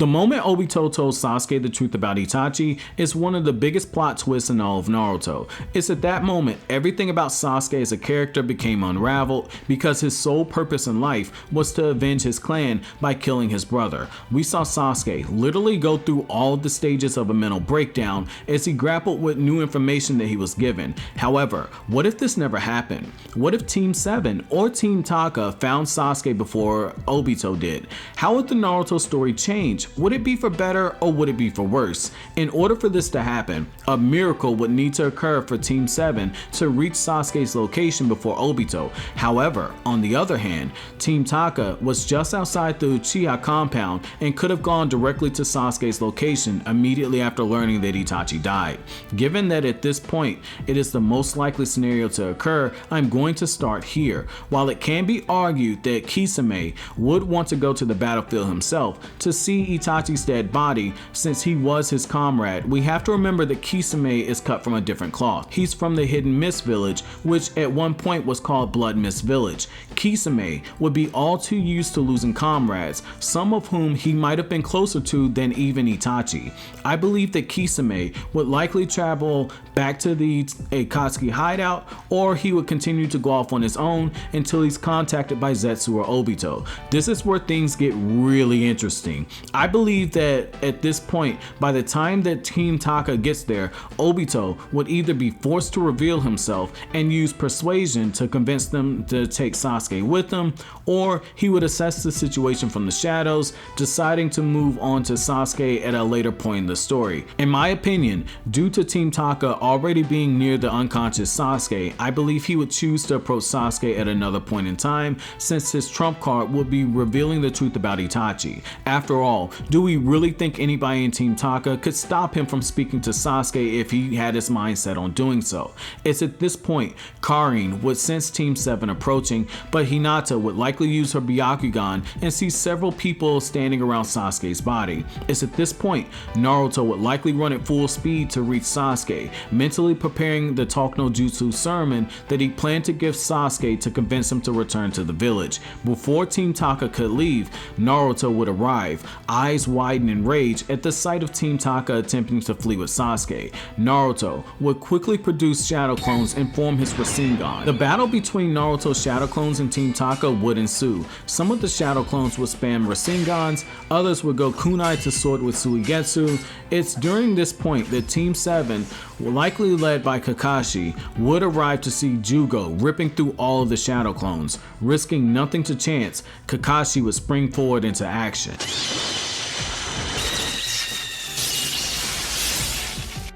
The moment Obito told Sasuke the truth about Itachi is one of the biggest plot twists in all of Naruto. It's at that moment everything about Sasuke as a character became unraveled because his sole purpose in life was to avenge his clan by killing his brother. We saw Sasuke literally go through all of the stages of a mental breakdown as he grappled with new information that he was given. However, what if this never happened? What if Team 7 or Team Taka found Sasuke before Obito did? How would the Naruto story change? Would it be for better or would it be for worse? In order for this to happen, a miracle would need to occur for Team 7 to reach Sasuke's location before Obito. However, on the other hand, Team Taka was just outside the Uchiha compound and could have gone directly to Sasuke's location immediately after learning that Itachi died. Given that at this point it is the most likely scenario to occur, I'm going to start here. While it can be argued that Kisame would want to go to the battlefield himself to see Itachi's dead body since he was his comrade, we have to remember that Kisame is cut from a different cloth. He's from the Hidden Mist village, which at one point was called Blood Mist Village. Kisame would be all too used to losing comrades, some of whom he might have been closer to than even Itachi. I believe that Kisame would likely travel back to the Akatsuki hideout, or he would continue to go off on his own until he's contacted by Zetsu or Obito. This is where things get really interesting. I believe that at this point, by the time that Team Taka gets there, Obito would either be forced to reveal himself and use persuasion to convince them to take Sasuke with them, or he would assess the situation from the shadows, deciding to move on to Sasuke at a later point in the story. In my opinion, due to Team Taka already being near the unconscious Sasuke, I believe he would choose to approach Sasuke at another point in time, since his trump card would be revealing the truth about Itachi. After all, do we really think anybody in Team Taka could stop him from speaking to Sasuke if he had his mind set on doing so? It's at this point Karin would sense Team 7 approaching, but Hinata would likely use her Byakugan and see several people standing around Sasuke's body. It's at this point Naruto would likely run at full speed to reach Sasuke, mentally preparing the Talk no Jutsu sermon that he planned to give Sasuke to convince him to return to the village. Before Team Taka could leave, Naruto would arrive, eyes widen in rage at the sight of Team Taka attempting to flee with Sasuke. Naruto would quickly produce shadow clones and form his Rasengan. The battle between Naruto's shadow clones and Team Taka would ensue. Some of the shadow clones would spam Rasengans, others would go kunai to sword with Suigetsu. It's during this point that Team 7, likely led by Kakashi, would arrive to see Jugo ripping through all of the shadow clones. Risking nothing to chance, Kakashi would spring forward into action.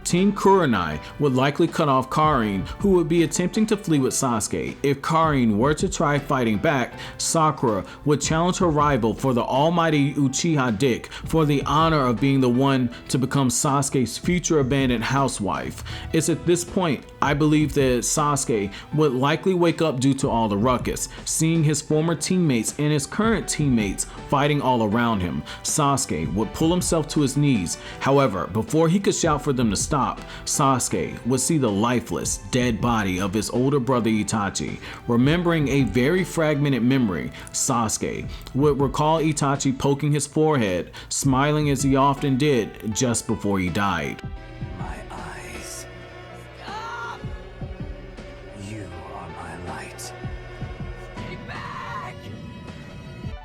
Team Kurenai would likely cut off Karin, who would be attempting to flee with Sasuke. If Karin were to try fighting back, Sakura would challenge her rival for the almighty Uchiha dick for the honor of being the one to become Sasuke's future abandoned housewife. It's at this point I believe that Sasuke would likely wake up due to all the ruckus, seeing his former teammates and his current teammates fighting all around him. Sasuke would pull himself to his knees. However, before he could shout for them to stop, Sasuke would see the lifeless, dead body of his older brother Itachi. Remembering a very fragmented memory, Sasuke would recall Itachi poking his forehead, smiling as he often did just before he died. My eyes. You are my light. Take back!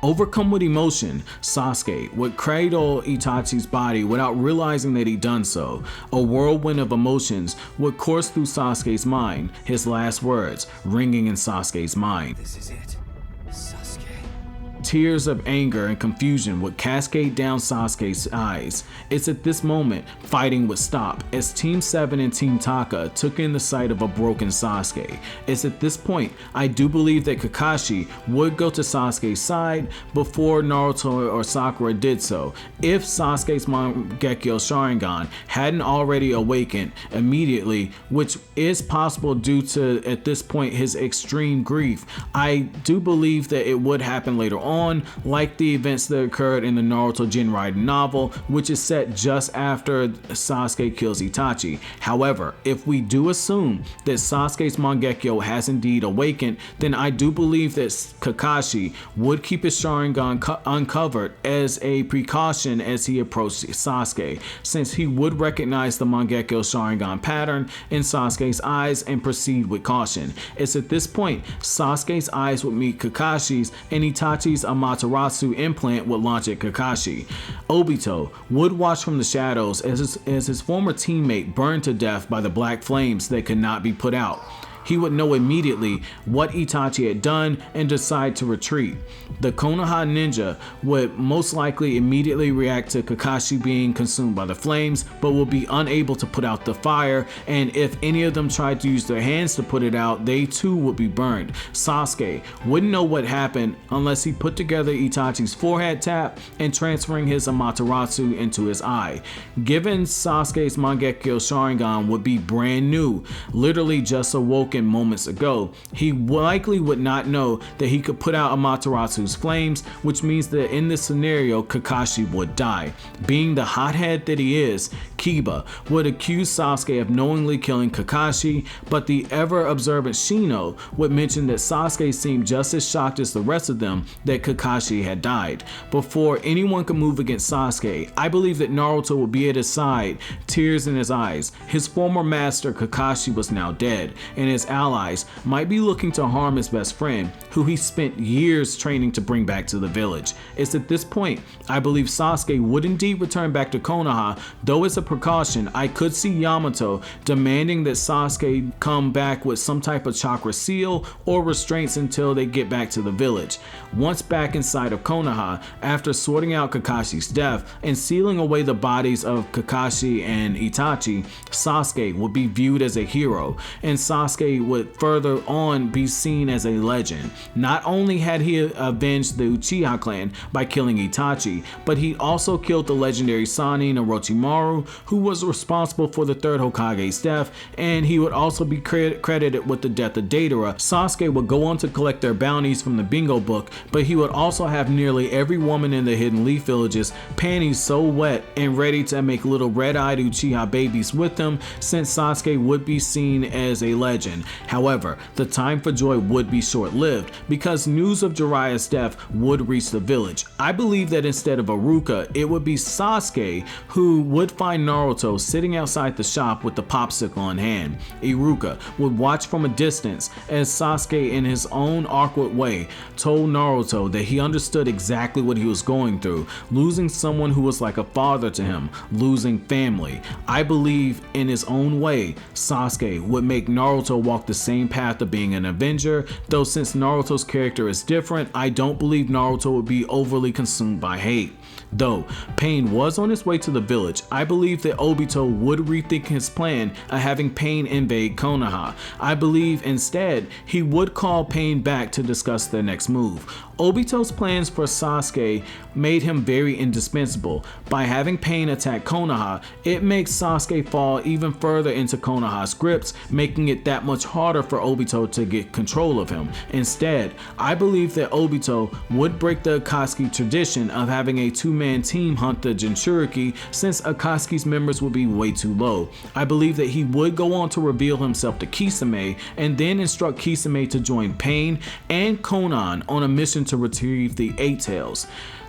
Overcome with emotion, Sasuke would cradle Itachi's body without realizing that he'd done so. A whirlwind of emotions would course through Sasuke's mind, his last words ringing in Sasuke's mind. This is it, Sasuke. Tears of anger and confusion would cascade down Sasuke's eyes. It's at this moment fighting would stop as Team 7 and Team Taka took in the sight of a broken Sasuke. It's at this point I do believe that Kakashi would go to Sasuke's side before Naruto or Sakura did so, if Sasuke's Mangekyo Sharingan hadn't already awakened immediately, which is possible due to at this point his extreme grief. I do believe that it would happen later on, on, like the events that occurred in the Naruto Jinrai novel, which is set just after Sasuke kills Itachi. However, if we do assume that Sasuke's Mangekyo has indeed awakened, then I do believe that Kakashi would keep his Sharingan uncovered as a precaution as he approached Sasuke, since he would recognize the Mangekyo Sharingan pattern in Sasuke's eyes and proceed with caution. It's at this point Sasuke's eyes would meet Kakashi's and Itachi's Amaterasu implant would launch at Kakashi. Obito would watch from the shadows as his former teammate burned to death by the black flames that could not be put out. He would know immediately what Itachi had done and decide to retreat. The Konoha ninja would most likely immediately react to Kakashi being consumed by the flames, but will be unable to put out the fire, and if any of them tried to use their hands to put it out, they too would be burned. Sasuke wouldn't know what happened unless he put together Itachi's forehead tap and transferring his Amaterasu into his eye. Given Sasuke's Mangekyo Sharingan would be brand new, literally just awoken moments ago, he likely would not know that he could put out Amaterasu's flames, which means that in this scenario Kakashi would die. Being the hothead that he is, Kiba would accuse Sasuke of knowingly killing Kakashi, but the ever-observant Shino would mention that Sasuke seemed just as shocked as the rest of them that Kakashi had died. Before anyone could move against Sasuke, I believe that Naruto would be at his side, tears in his eyes. His former master Kakashi was now dead, and his allies might be looking to harm his best friend, who he spent years training to bring back to the village. It's at this point I believe Sasuke would indeed return back to Konoha, though as a precaution I could see Yamato demanding that Sasuke come back with some type of chakra seal or restraints until they get back to the village. Once back inside of Konoha, after sorting out Kakashi's death and sealing away the bodies of Kakashi and Itachi, Sasuke would be viewed as a hero, and Sasuke would further on be seen as a legend. Not only had he avenged the Uchiha clan by killing Itachi, but he also killed the legendary Sannin Orochimaru, who was responsible for the third Hokage's death, and he would also be credited with the death of Deidara. Sasuke would go on to collect their bounties from the bingo book, but he would also have nearly every woman in the Hidden Leaf villages panties so wet and ready to make little red-eyed Uchiha babies with them, since Sasuke would be seen as a legend. However, the time for joy would be short-lived because news of Jiraiya's death would reach the village. I believe that instead of Iruka, it would be Sasuke who would find Naruto sitting outside the shop with the popsicle in hand. Iruka would watch from a distance as Sasuke, in his own awkward way, told Naruto that he understood exactly what he was going through, losing someone who was like a father to him, losing family. I believe in his own way, Sasuke would make Naruto walk the same path of being an Avenger, though since Naruto's character is different, I don't believe Naruto would be overly consumed by hate. Though Pain was on his way to the village, I believe that Obito would rethink his plan of having Pain invade Konoha. I believe instead he would call Pain back to discuss their next move. Obito's plans for Sasuke made him very indispensable. By having Pain attack Konoha, it makes Sasuke fall even further into Konoha's grips, making it that much harder for Obito to get control of him. Instead, I believe that Obito would break the Akatsuki tradition of having a two-man team hunt the Jinchuriki, since Akatsuki's members would be way too low. I believe that he would go on to reveal himself to Kisame and then instruct Kisame to join Pain and Konan on a mission to retrieve the Eight Tails.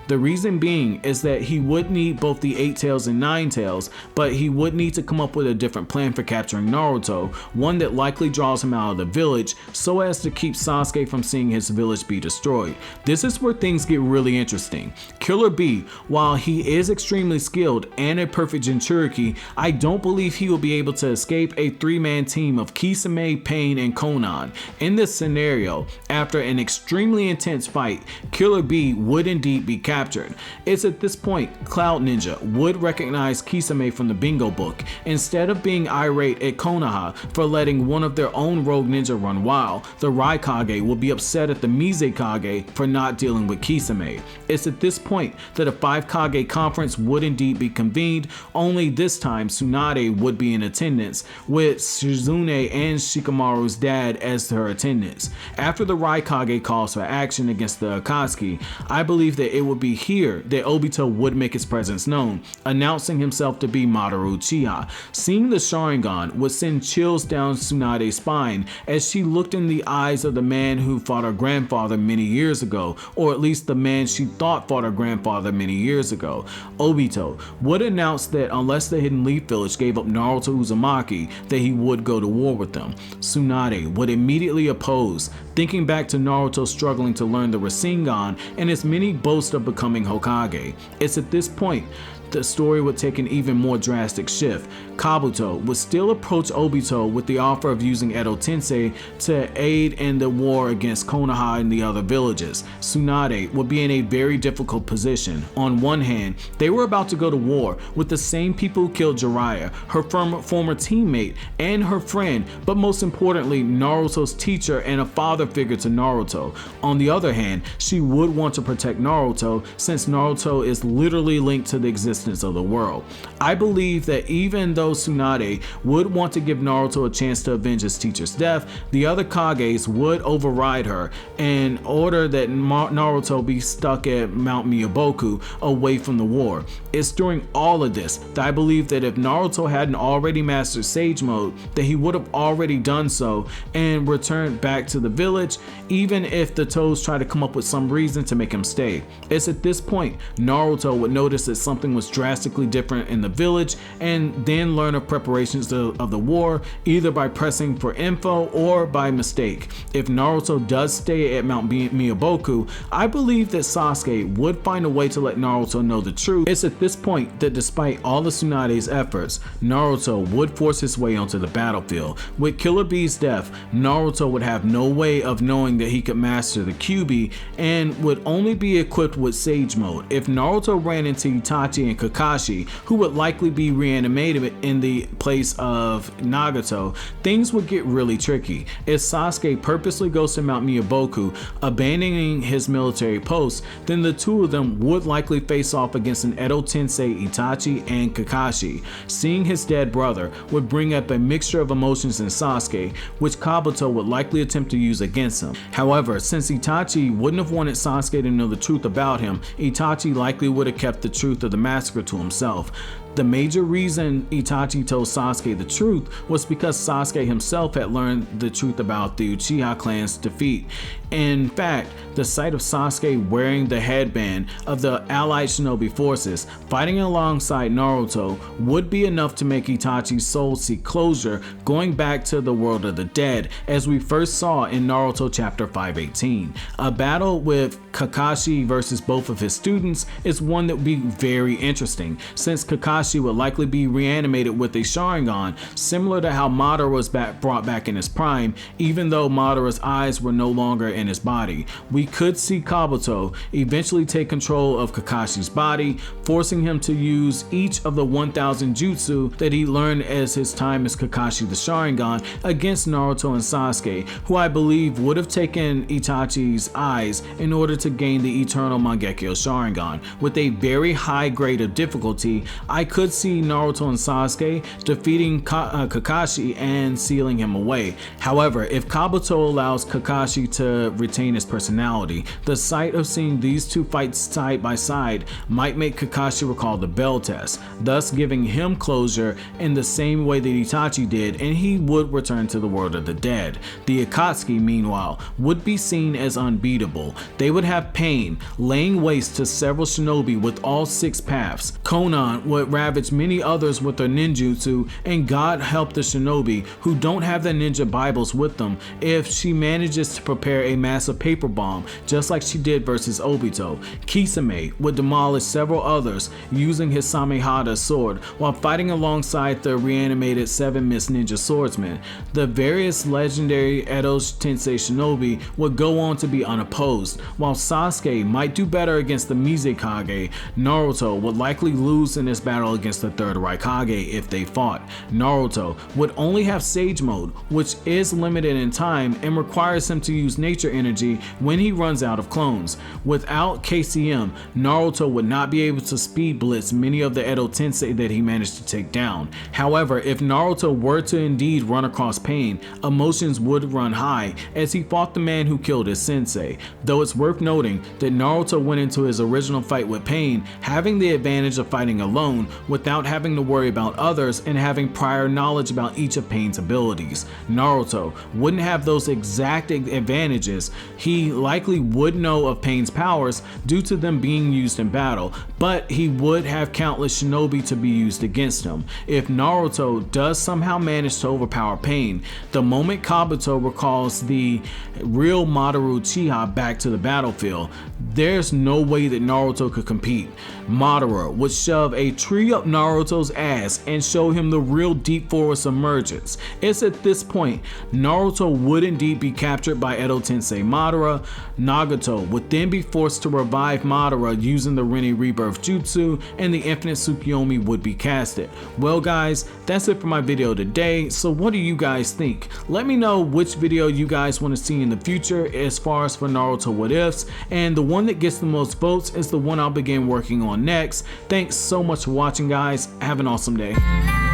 The reason being is that he would need both the Eight Tails and Nine Tails, but he would need to come up with a different plan for capturing Naruto, one that likely draws him out of the village so as to keep Sasuke from seeing his village be destroyed. This is where things get really interesting. Killer Bee, while he is extremely skilled and a perfect Jinchuriki, I don't believe he will be able to escape a three-man team of Kisame, Pain, and Konan. In this scenario, after an extremely intense fight, Killer Bee would indeed be captured, captured. It's at this point Cloud Ninja would recognize Kisame from the bingo book. Instead of being irate at Konoha for letting one of their own rogue ninja run wild, the Raikage would be upset at the Mizekage for not dealing with Kisame. It's at this point that a 5 Kage conference would indeed be convened, only this time Tsunade would be in attendance, with Shizune and Shikamaru's dad as her attendants. After the Raikage calls for action against the Akatsuki, I believe that it would be here that Obito would make his presence known, announcing himself to be Masaru Uchiha. Seeing the Sharingan would send chills down Tsunade's spine as she looked in the eyes of the man who fought her grandfather many years ago, or at least the man she thought fought her grandfather many years ago. Obito would announce that unless the Hidden Leaf Village gave up Naruto Uzumaki, that he would go to war with them. Tsunade would immediately oppose, thinking back to Naruto struggling to learn the Rasengan and his many boasts of becoming Hokage. It's at this point the story would take an even more drastic shift. Kabuto would still approach Obito with the offer of using Edo Tensei to aid in the war against Konoha and the other villages. Tsunade would be in a very difficult position. On one hand, they were about to go to war with the same people who killed Jiraiya, her former teammate and her friend, but most importantly, Naruto's teacher and a father figure to Naruto. On the other hand, she would want to protect Naruto since Naruto is literally linked to the existence of the world. I believe that even though Tsunade would want to give Naruto a chance to avenge his teacher's death, the other Kages would override her and order that Naruto be stuck at Mount Miyaboku away from the war. It's during all of this that I believe that if Naruto hadn't already mastered Sage Mode, that he would have already done so and returned back to the village, even if the Toads try to come up with some reason to make him stay. It's at this point Naruto would notice that something was drastically different in the village and then learn of preparations of the war, either by pressing for info or by mistake. If Naruto does stay at Mount Miyaboku, I believe that Sasuke would find a way to let Naruto know the truth. It's at this point that despite all of Tsunade's efforts, Naruto would force his way onto the battlefield. With Killer Bee's death, Naruto would have no way of knowing that he could master the Kyuubi and would only be equipped with Sage Mode. If Naruto ran into Itachi and Kakashi, who would likely be reanimated in the place of Nagato, things would get really tricky. If Sasuke purposely goes to Mount Miyaboku, abandoning his military post, then the two of them would likely face off against an Edo Tensei, Itachi, and Kakashi. Seeing his dead brother would bring up a mixture of emotions in Sasuke, which Kabuto would likely attempt to use against him. However, since Itachi wouldn't have wanted Sasuke to know the truth about him, Itachi likely would have kept the truth of the massacre to himself. The major reason Itachi told Sasuke the truth was because Sasuke himself had learned the truth about the Uchiha clan's defeat. In fact, the sight of Sasuke wearing the headband of the allied shinobi forces fighting alongside Naruto would be enough to make Itachi's soul seek closure, going back to the world of the dead, as we first saw in Naruto chapter 518. A battle with Kakashi versus both of his students is one that would be very interesting, since Kakashi would likely be reanimated with a Sharingan, similar to how Madara was brought back in his prime, even though Madara's eyes were no longer in his body. We could see Kabuto eventually take control of Kakashi's body, forcing him to use each of the 1000 jutsu that he learned as his time as Kakashi the Sharingan against Naruto and Sasuke, who I believe would have taken Itachi's eyes in order to gain the Eternal Mangekyo Sharingan. With a very high grade of difficulty, I could see Naruto and Sasuke defeating Kakashi and sealing him away. However, if Kabuto allows Kakashi to retain his personality, the sight of seeing these two fight side by side might make Kakashi recall the bell test, thus giving him closure in the same way that Itachi did, and he would return to the world of the dead. The Akatsuki, meanwhile, would be seen as unbeatable. They would have Pain laying waste to several shinobi with all 6 paths. Konan would ravage many others with their ninjutsu, and God help the shinobi who don't have their ninja bibles with them if she manages to prepare a massive paper bomb just like she did versus Obito. Kisame would demolish several others using his Samehada sword while fighting alongside the reanimated 7 Mist Ninja swordsmen. The various legendary Edo Tensei shinobi would go on to be unopposed. While Sasuke might do better against the Mizukage, Naruto would likely lose in this battle against the 3rd Raikage if they fought. Naruto would only have Sage Mode, which is limited in time and requires him to use nature energy when he runs out of clones. Without KCM, Naruto would not be able to speed blitz many of the Edo Tensei that he managed to take down. However, if Naruto were to indeed run across Pain, emotions would run high as he fought the man who killed his sensei. Though it's worth noting that Naruto went into his original fight with Pain having the advantage of fighting alone without having to worry about others and having prior knowledge about each of Pain's abilities. Naruto wouldn't have those exact advantages. He likely would know of Pain's powers due to them being used in battle, but he would have countless shinobi to be used against him. If Naruto does somehow manage to overpower Pain, the moment Kabuto recalls the real Madara Uchiha back to the battlefield, there's no way that Naruto could compete. Madara would shove a tree up Naruto's ass and show him the real deep forest emergence. It's at this point Naruto would indeed be captured by Edo Tensei Madara. Nagato would then be forced to revive Madara using the Rinne Rebirth Jutsu, and the Infinite Tsukiyomi would be casted. Well guys, that's it for my video today, so what do you guys think? Let me know which video you guys want to see in the future as far as for Naruto What Ifs, and the one that gets the most votes is the one I'll begin working on next. Thanks so much for watching guys, have an awesome day.